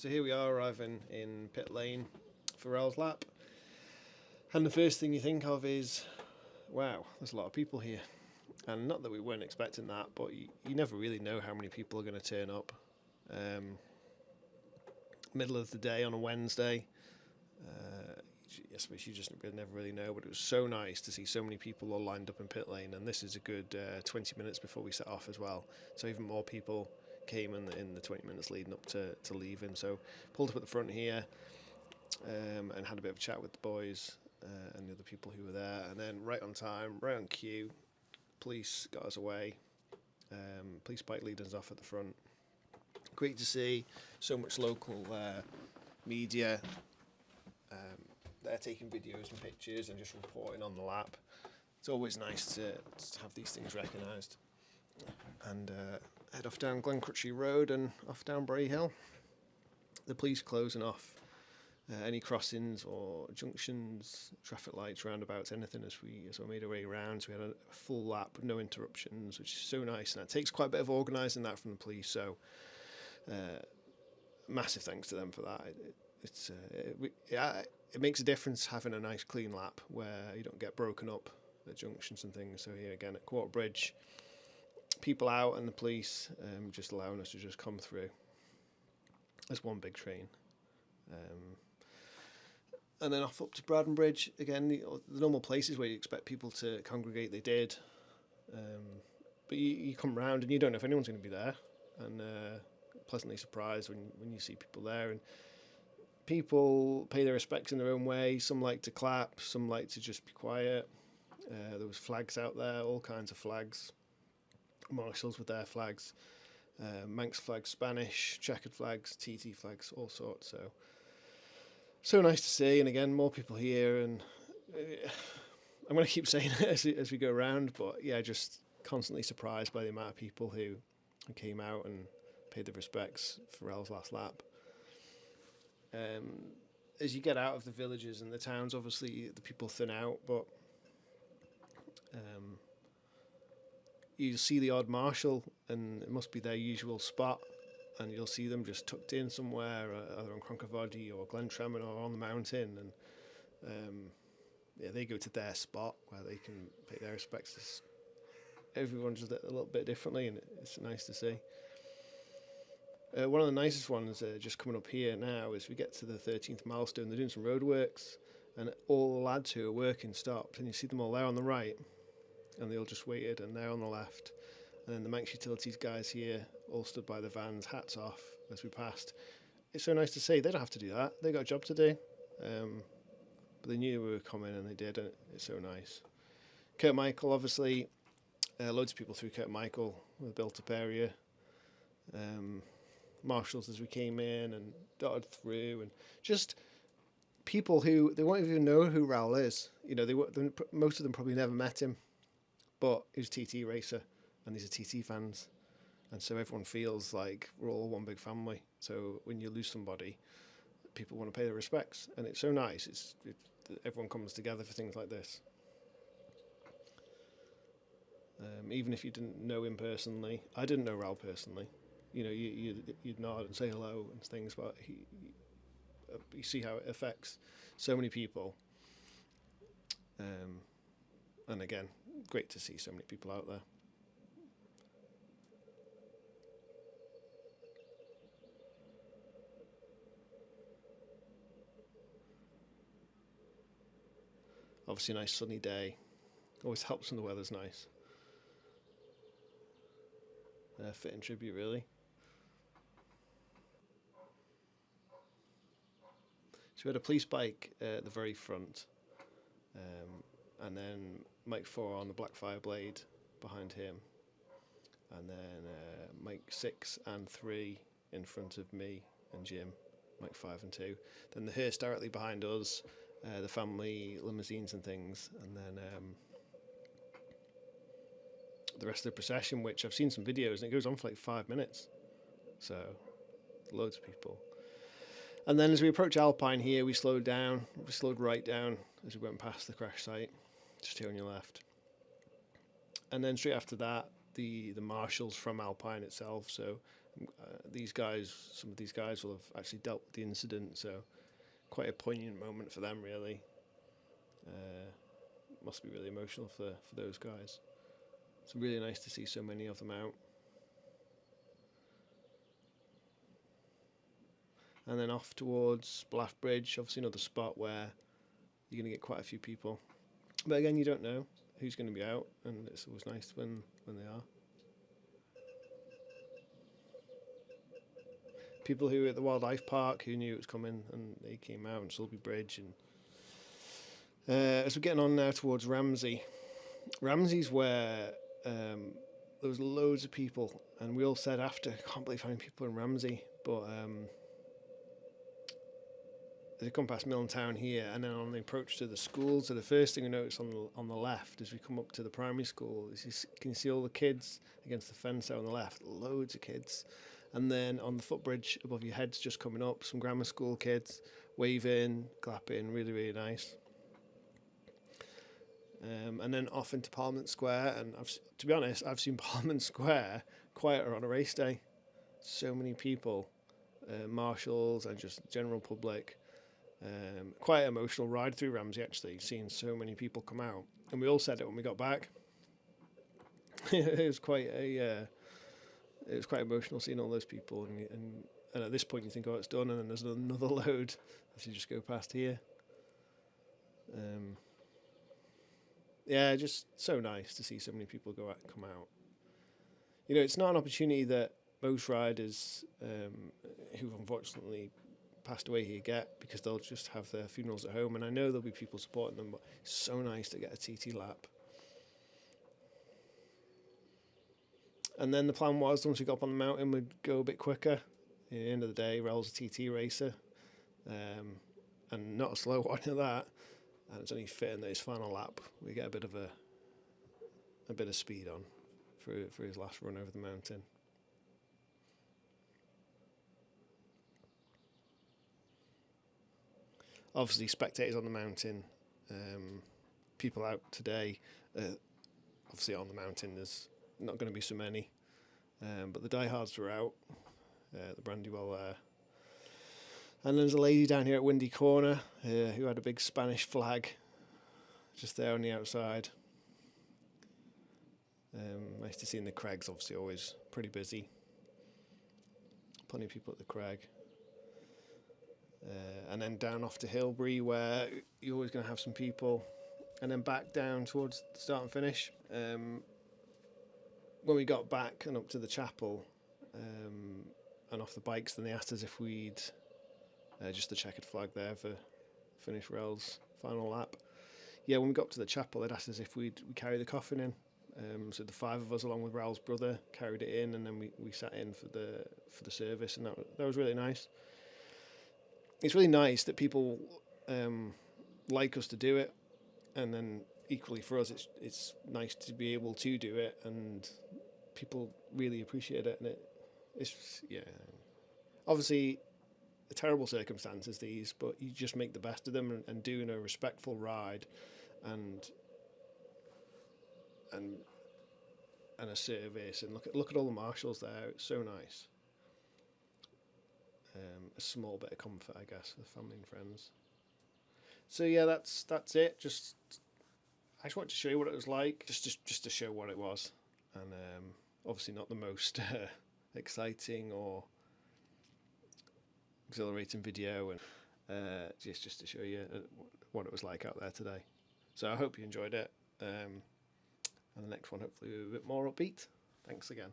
So here we are arriving in pit lane for Raul's lap, and the first thing you think of is, wow, there's a lot of people here. And not that we weren't expecting that, but you never really know how many people are going to turn up. Middle of the day on a Wednesday, I suppose you just never really know, but it was so nice to see so many people all lined up in pit lane, and this is a good 20 minutes before we set off as well, so even more people came in the 20 minutes leading up to leaving. So pulled up at the front here and had a bit of a chat with the boys and the other people who were there, and then right on time, right on cue, police got us away. Police bike leading us off at the front. Great to see so much local media. They're taking videos and pictures and just reporting on the lap. It's always nice to have these things recognised. And head off down Glencrutchy Road and off down Bray Hill. The police closing off any crossings or junctions, traffic lights, roundabouts, anything as we made our way around. So we had a full lap with no interruptions, which is so nice. And that takes quite a bit of organising that from the police. So massive thanks to them for that. It makes a difference having a nice clean lap where you don't get broken up at junctions and things. So here again at Court Bridge, people out and the police just allowing us to just come through. There's one big train. And then off up to Braddon Bridge, again, the normal places where you expect people to congregate, they did. But you come round and you don't know if anyone's going to be there. And pleasantly surprised when you see people there. And people pay their respects in their own way. Some like to clap, some like to just be quiet. There was flags out there, all kinds of flags. Marshals with their flags. Manx flags, Spanish, checkered flags, TT flags, all sorts. So nice to see, and again, more people here, and I'm going to keep saying it as we go around, but yeah, just constantly surprised by the amount of people who came out and paid their respects for Raul's last lap. As you get out of the villages and the towns, obviously the people thin out, but you see the odd marshal, and it must be their usual spot, and you'll see them just tucked in somewhere, either on Cronkavody or Glentremon or on the mountain, and they go to their spot where they can pay their respects. Everyone does it a little bit differently, and it's nice to see. One of the nicest ones just coming up here now is we get to the 13th milestone. They're doing some roadworks, and all the lads who are working stopped, and you see them all there on the right, and they all just waited, and they're on the left. And then the Manx Utilities guys here all stood by the vans, hats off as we passed. It's so nice to see. They don't have to do that. They got a job to do. But they knew we were coming, and they did, and it's so nice. Kurt Michael, obviously, loads of people through Kurt Michael, the built-up area. Marshals as we came in and dotted through, and just people who, they won't even know who Raul is. You know, most of them probably never met him, but he was a TT racer, and these are TT fans, and so everyone feels like we're all one big family. So when you lose somebody, people want to pay their respects, and it's so nice. Everyone comes together for things like this. Even if you didn't know him personally, I didn't know Raul personally. You know, you'd nod and say hello and things, but you see how it affects so many people. And again, great to see so many people out there. Obviously a nice sunny day. Always helps when the weather's nice. Fitting tribute, really. So we had a police bike at the very front, and then Mike 4 on the Black Fireblade behind him, and then Mike 6 and 3 in front of me and Jim, Mike 5 and 2. Then the hearse directly behind us, the family limousines and things, and then the rest of the procession, which I've seen some videos, and it goes on for like 5 minutes. So, loads of people. And then as we approach Alpine here, we slowed down. We slowed right down as we went past the crash site, just here on your left. And then straight after that, the marshals from Alpine itself, so Some of these guys will have actually dealt with the incident, so quite a poignant moment for them, really. Must be really emotional for those guys. It's really nice to see so many of them out. And then off towards Blaff Bridge, obviously another spot where you're going to get quite a few people. But again, you don't know who's going to be out, and it's always nice when they are. People who were at the wildlife park who knew it was coming, and they came out, and Sulby Bridge. And as we're getting on now towards Ramsey, Ramsey's where there was loads of people, and we all said after, I can't believe how many people in Ramsey, but they come past Millentown here, and then on the approach to the school, so the first thing we notice on the left as we come up to the primary school is you can see all the kids against the fence there on the left, loads of kids. And then on the footbridge above your heads just coming up, some grammar school kids waving, clapping, really, really nice. And then off into Parliament Square, and to be honest, I've seen Parliament Square quieter on a race day. So many people, marshals and just general public. Quite an emotional ride through Ramsey, actually, seeing so many people come out. And we all said it when we got back. It was quite emotional seeing all those people, and at this point you think, oh, it's done, and then there's another load as you just go past here. Yeah, just so nice to see so many people come out. You know, it's not an opportunity that most riders who've unfortunately passed away here get, because they'll just have their funerals at home, and I know there'll be people supporting them, but it's so nice to get a TT lap. And then the plan was, once we got up on the mountain, we'd go a bit quicker. At the end of the day, Raul's a TT racer, and not a slow one at that. And it's only fitting that his final lap, we get a bit of speed on for his last run over the mountain. Obviously, spectators on the mountain, people out today. Obviously, on the mountain, there's not going to be so many, but the diehards were out, the Brandywell there. And there's a lady down here at Windy Corner who had a big Spanish flag just there on the outside. Nice to see in the Craigs, obviously always pretty busy. Plenty of people at the Craig. And then down off to Hilbury, where you're always going to have some people. And then back down towards the start and finish. When we got back and up to the chapel and off the bikes, then they asked us if we'd just the checkered flag there for finish Raul's final lap. Yeah, when we got to the chapel, they'd asked us if we'd carry the coffin in. So the five of us, along with Raul's brother, carried it in, and then we sat in for the service, and that was really nice. It's really nice that people like us to do it, and then equally for us, it's nice to be able to do it, and people really appreciate it. And it's obviously terrible circumstances these, but you just make the best of them and doing a respectful ride and a service, and look at all the marshals there. It's so nice. A small bit of comfort, I guess, for family and friends. So yeah, that's it. I just wanted to show you what it was like, just to show what it was, and obviously not the most exciting or exhilarating video, and just to show you what it was like out there today. So I hope you enjoyed it, and the next one hopefully will be a bit more upbeat. Thanks again.